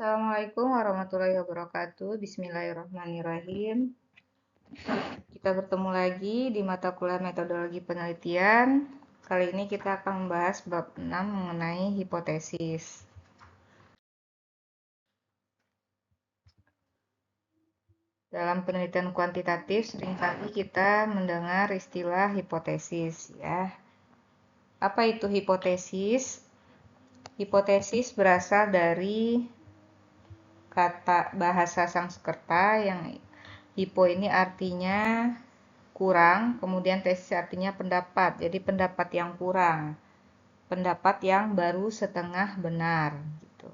Assalamualaikum warahmatullahi wabarakatuh. Bismillahirrahmanirrahim. Kita bertemu lagi di mata kuliah metodologi penelitian. Kali ini kita akan membahas bab 6 mengenai hipotesis. Dalam penelitian kuantitatif, seringkali kita mendengar istilah hipotesis, ya. Apa itu hipotesis? Hipotesis berasal dari kata bahasa Sanskerta yang hipo ini artinya kurang, kemudian tesis artinya pendapat. Jadi pendapat yang kurang, pendapat yang baru setengah benar gitu.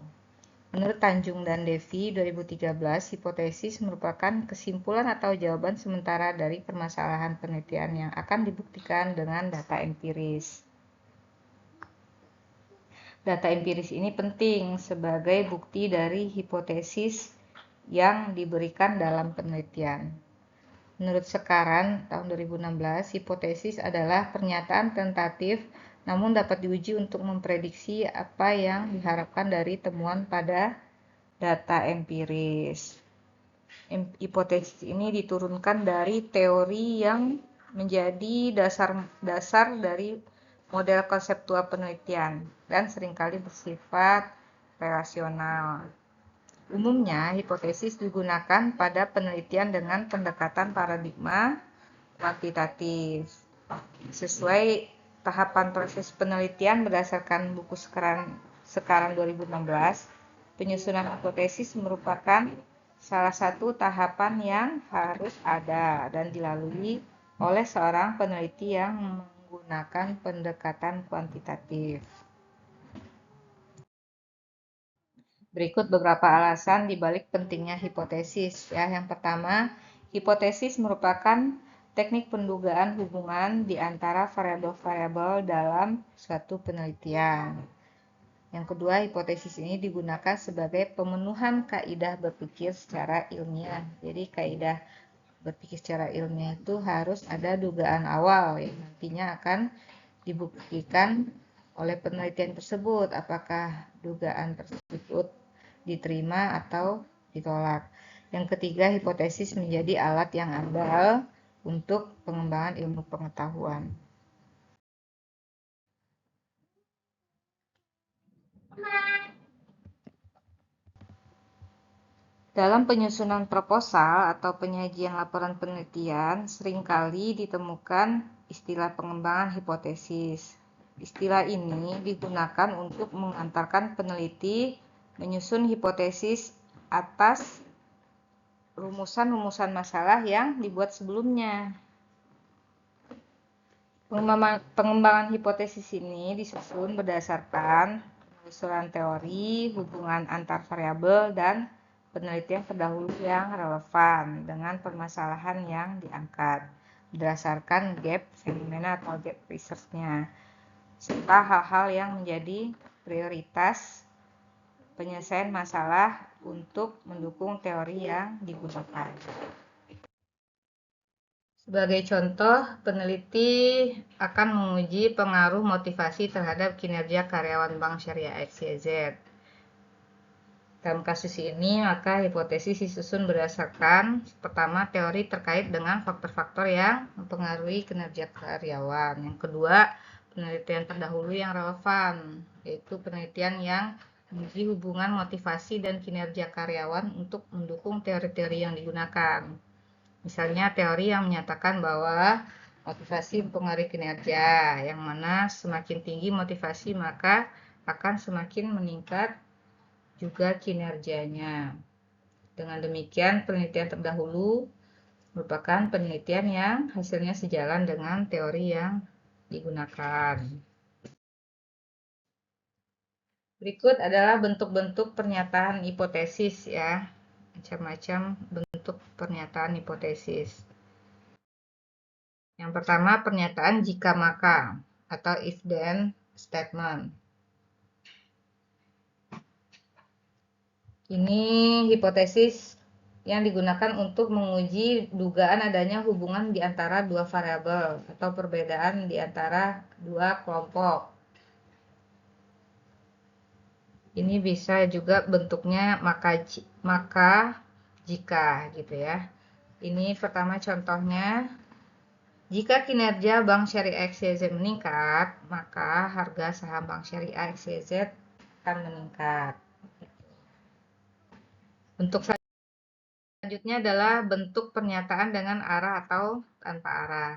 Menurut Tanjung dan Devi 2013, hipotesis merupakan kesimpulan atau jawaban sementara dari permasalahan penelitian yang akan dibuktikan dengan data empiris. Data empiris ini penting sebagai bukti dari hipotesis yang diberikan dalam penelitian. Menurut Sekaran tahun 2016, hipotesis adalah pernyataan tentatif namun dapat diuji untuk memprediksi apa yang diharapkan dari temuan pada data empiris. Hipotesis ini diturunkan dari teori yang menjadi dasar dari model konseptual penelitian dan seringkali bersifat relasional. Umumnya, hipotesis digunakan pada penelitian dengan pendekatan paradigma kuantitatif. Sesuai tahapan proses penelitian berdasarkan buku Sekaran 2016, penyusunan hipotesis merupakan salah satu tahapan yang harus ada dan dilalui oleh seorang peneliti yang menggunakan pendekatan kuantitatif. Berikut beberapa alasan dibalik pentingnya hipotesis. Ya, yang pertama, hipotesis merupakan teknik pendugaan hubungan di antara variabel-variabel dalam suatu penelitian. Yang kedua, hipotesis ini digunakan sebagai pemenuhan kaidah berpikir secara ilmiah. Jadi kaidah berpikir secara ilmiah itu harus ada dugaan awal yang nantinya akan dibuktikan oleh penelitian tersebut apakah dugaan tersebut diterima atau ditolak. Yang ketiga, hipotesis menjadi alat yang andal untuk pengembangan ilmu pengetahuan. Dalam penyusunan proposal atau penyajian laporan penelitian, seringkali ditemukan istilah pengembangan hipotesis. Istilah ini digunakan untuk mengantarkan peneliti menyusun hipotesis atas rumusan-rumusan masalah yang dibuat sebelumnya. Pengembangan hipotesis ini disusun berdasarkan penelusuran teori, hubungan antar variabel, dan penelitian terdahulu yang relevan dengan permasalahan yang diangkat berdasarkan gap fenomena atau gap research-nya, serta hal-hal yang menjadi prioritas penyelesaian masalah untuk mendukung teori yang digunakan. Sebagai contoh, peneliti akan menguji pengaruh motivasi terhadap kinerja karyawan bank syariah XYZ. Dalam kasus ini, maka hipotesis disusun berdasarkan pertama teori terkait dengan faktor-faktor yang mempengaruhi kinerja karyawan. Yang kedua, penelitian terdahulu yang relevan, yaitu penelitian yang menguji hubungan motivasi dan kinerja karyawan untuk mendukung teori-teori yang digunakan. Misalnya teori yang menyatakan bahwa motivasi mempengaruhi kinerja, yang mana semakin tinggi motivasi maka akan semakin meningkat juga kinerjanya. Dengan demikian, penelitian terdahulu merupakan penelitian yang hasilnya sejalan dengan teori yang digunakan. Berikut adalah bentuk-bentuk pernyataan hipotesis ya. Macam-macam bentuk pernyataan hipotesis. Yang pertama, pernyataan jika maka atau if then statement. Ini hipotesis yang digunakan untuk menguji dugaan adanya hubungan di antara dua variabel atau perbedaan di antara dua kelompok. Ini bisa juga bentuknya maka jika gitu ya. Ini pertama contohnya, jika kinerja Bank Syariah XYZ meningkat, maka harga saham Bank Syariah XYZ akan meningkat. Bentuk selanjutnya adalah bentuk pernyataan dengan arah atau tanpa arah.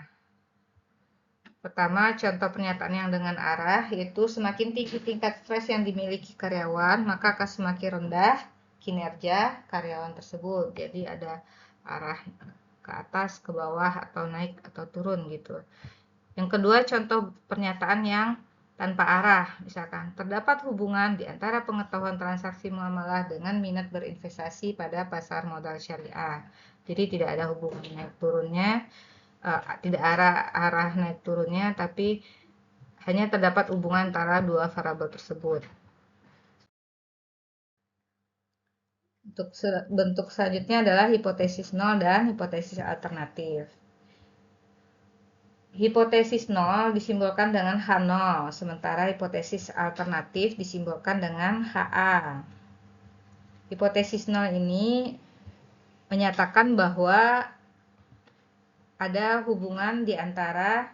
Pertama, contoh pernyataan yang dengan arah, yaitu semakin tinggi tingkat stres yang dimiliki karyawan, maka akan semakin rendah kinerja karyawan tersebut. Jadi ada arah ke atas, ke bawah, atau naik atau turun gitu. Yang kedua, contoh pernyataan yang tanpa arah. Misalkan, terdapat hubungan di antara pengetahuan transaksi muamalah dengan minat berinvestasi pada pasar modal syariah. Jadi tidak ada hubungan naik turunnya, tidak arah naik turunnya, tapi hanya terdapat hubungan antara dua variabel tersebut. Bentuk selanjutnya adalah hipotesis nol dan hipotesis alternatif. Hipotesis nol disimbolkan dengan H0, sementara hipotesis alternatif disimbolkan dengan HA. Hipotesis nol ini menyatakan bahwa ada hubungan di antara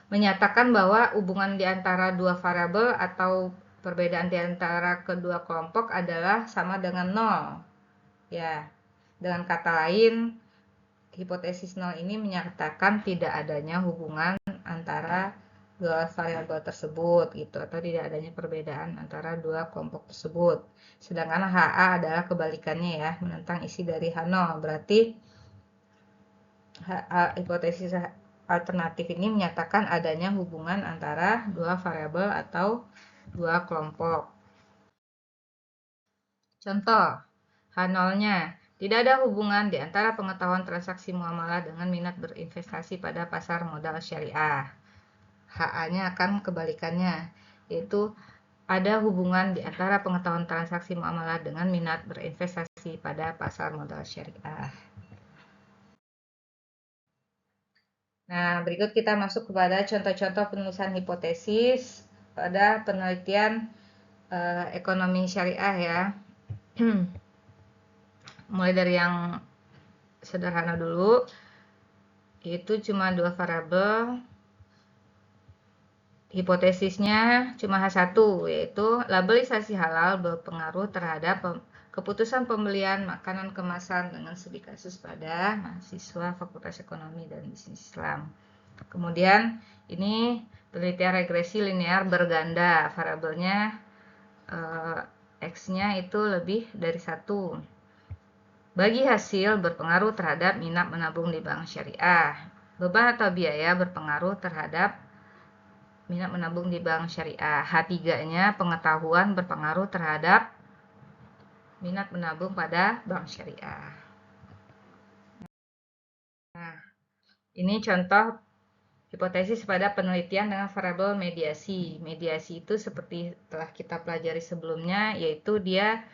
menyatakan bahwa hubungan di antara dua variabel atau perbedaan di antara kedua kelompok adalah sama dengan 0. Ya, dengan kata lain, hipotesis 0 ini menyatakan tidak adanya hubungan antara dua variabel tersebut gitu, atau tidak adanya perbedaan antara dua kelompok tersebut. Sedangkan HA adalah kebalikannya ya, menentang isi dari H0. Berarti hipotesis alternatif ini menyatakan adanya hubungan antara dua variabel atau dua kelompok. Contoh, H0-nya, tidak ada hubungan di antara pengetahuan transaksi muamalah dengan minat berinvestasi pada pasar modal syariah. HA-nya akan kebalikannya, yaitu ada hubungan di antara pengetahuan transaksi muamalah dengan minat berinvestasi pada pasar modal syariah. Nah, berikut kita masuk kepada contoh-contoh penulisan hipotesis pada penelitian ekonomi syariah ya. Mulai dari yang sederhana dulu, yaitu cuma dua variabel. Hipotesisnya cuma H1, yaitu labelisasi halal berpengaruh terhadap keputusan pembelian makanan kemasan dengan studi kasus pada mahasiswa Fakultas Ekonomi dan Bisnis Islam. Kemudian ini penelitian regresi linear berganda, variabelnya X-nya itu lebih dari 1. Bagi hasil berpengaruh terhadap minat menabung di bank syariah. Beban atau biaya berpengaruh terhadap minat menabung di bank syariah. H3-nya pengetahuan berpengaruh terhadap minat menabung pada bank syariah. Nah, ini contoh hipotesis pada penelitian dengan variabel mediasi. Mediasi itu seperti telah kita pelajari sebelumnya, yaitu dia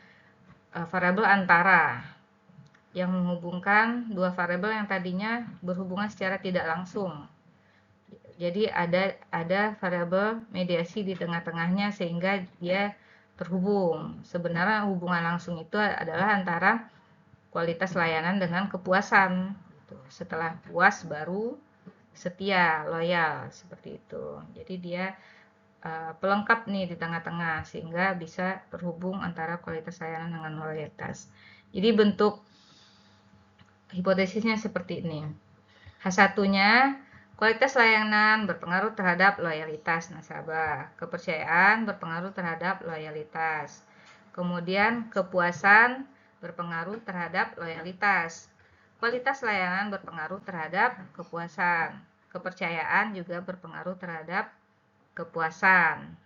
variabel antara yang menghubungkan dua variabel yang tadinya berhubungan secara tidak langsung. Jadi ada variabel mediasi di tengah-tengahnya sehingga dia terhubung. Sebenarnya hubungan langsung itu adalah antara kualitas layanan dengan kepuasan. Setelah puas baru setia, loyal, seperti itu. Jadi dia pelengkap nih di tengah-tengah sehingga bisa terhubung antara kualitas layanan dengan loyalitas. Jadi bentuk hipotesisnya seperti ini. H1-nya, kualitas layanan berpengaruh terhadap loyalitas nasabah. Kepercayaan berpengaruh terhadap loyalitas. Kemudian kepuasan berpengaruh terhadap loyalitas. Kualitas layanan berpengaruh terhadap kepuasan. Kepercayaan juga berpengaruh terhadap kepuasan.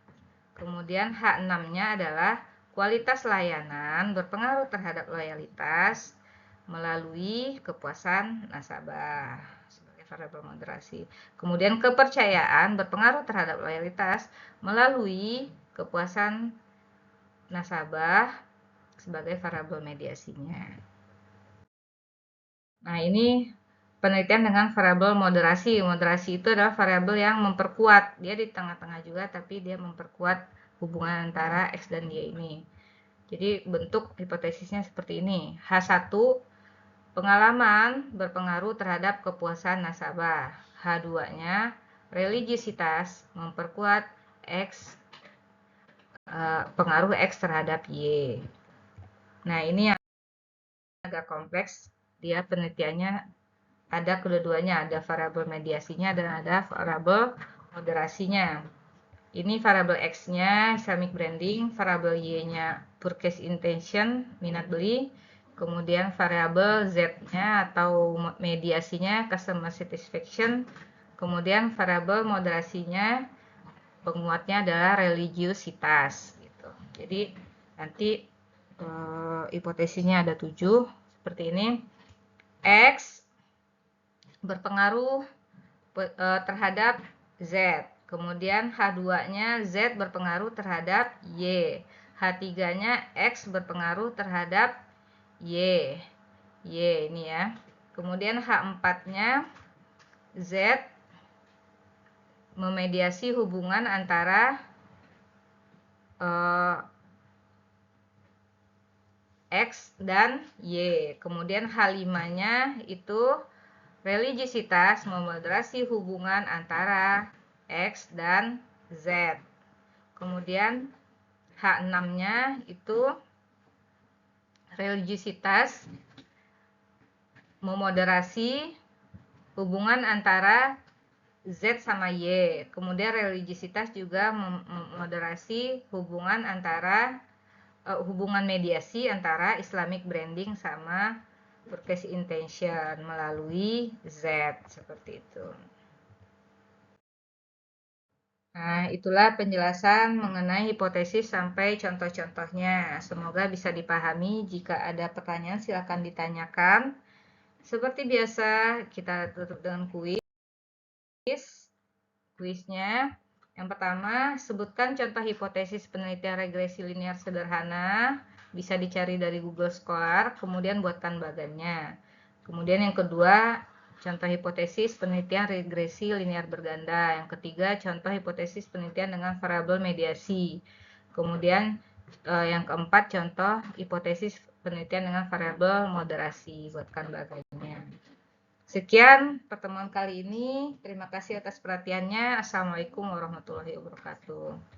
Kemudian H6-nya adalah kualitas layanan berpengaruh terhadap loyalitas melalui kepuasan nasabah sebagai variabel moderasi. Kemudian kepercayaan berpengaruh terhadap loyalitas melalui kepuasan nasabah sebagai variabel mediasinya. Nah, ini penelitian dengan variabel moderasi. Moderasi itu adalah variabel yang memperkuat. Dia di tengah-tengah juga, tapi dia memperkuat hubungan antara X dan Y ini. Jadi bentuk hipotesisnya seperti ini. H1, pengalaman berpengaruh terhadap kepuasan nasabah. H2-nya, religiositas memperkuat X, pengaruh X terhadap Y. Nah, ini yang agak kompleks. Dia penelitiannya ada kedua-duanya, ada variabel mediasinya dan ada variabel moderasinya. Ini variabel X-nya Islamic branding, variabel Y-nya purchase intention, minat beli, kemudian variabel Z-nya atau mediasinya customer satisfaction, kemudian variabel moderasinya penguatnya adalah religiositas gitu. Jadi nanti hipotesisnya ada 7 seperti ini. X berpengaruh terhadap Z. Kemudian H2-nya Z berpengaruh terhadap Y. H3-nya X berpengaruh terhadap Y. Y ini ya. Kemudian H4-nya Z memediasi hubungan antara X dan Y. Kemudian H5-nya itu religiositas memoderasi hubungan antara X dan Z. Kemudian H6-nya itu religiositas memoderasi hubungan antara Z sama Y. Kemudian religiositas juga memoderasi hubungan antara hubungan mediasi antara Islamic branding sama purchase intention melalui Z seperti itu. Nah, itulah penjelasan mengenai hipotesis sampai contoh-contohnya. Semoga bisa dipahami. Jika ada pertanyaan silakan ditanyakan. Seperti biasa, kita tutup dengan kuis. Kuisnya, yang pertama, sebutkan contoh hipotesis penelitian regresi linear sederhana. Bisa dicari dari Google Scholar, kemudian buatkan bagannya. Kemudian yang kedua, contoh hipotesis penelitian regresi linear berganda. Yang ketiga, contoh hipotesis penelitian dengan variabel mediasi. Kemudian yang keempat, contoh hipotesis penelitian dengan variabel moderasi. Buatkan bagannya. Sekian pertemuan kali ini. Terima kasih atas perhatiannya. Assalamualaikum warahmatullahi wabarakatuh.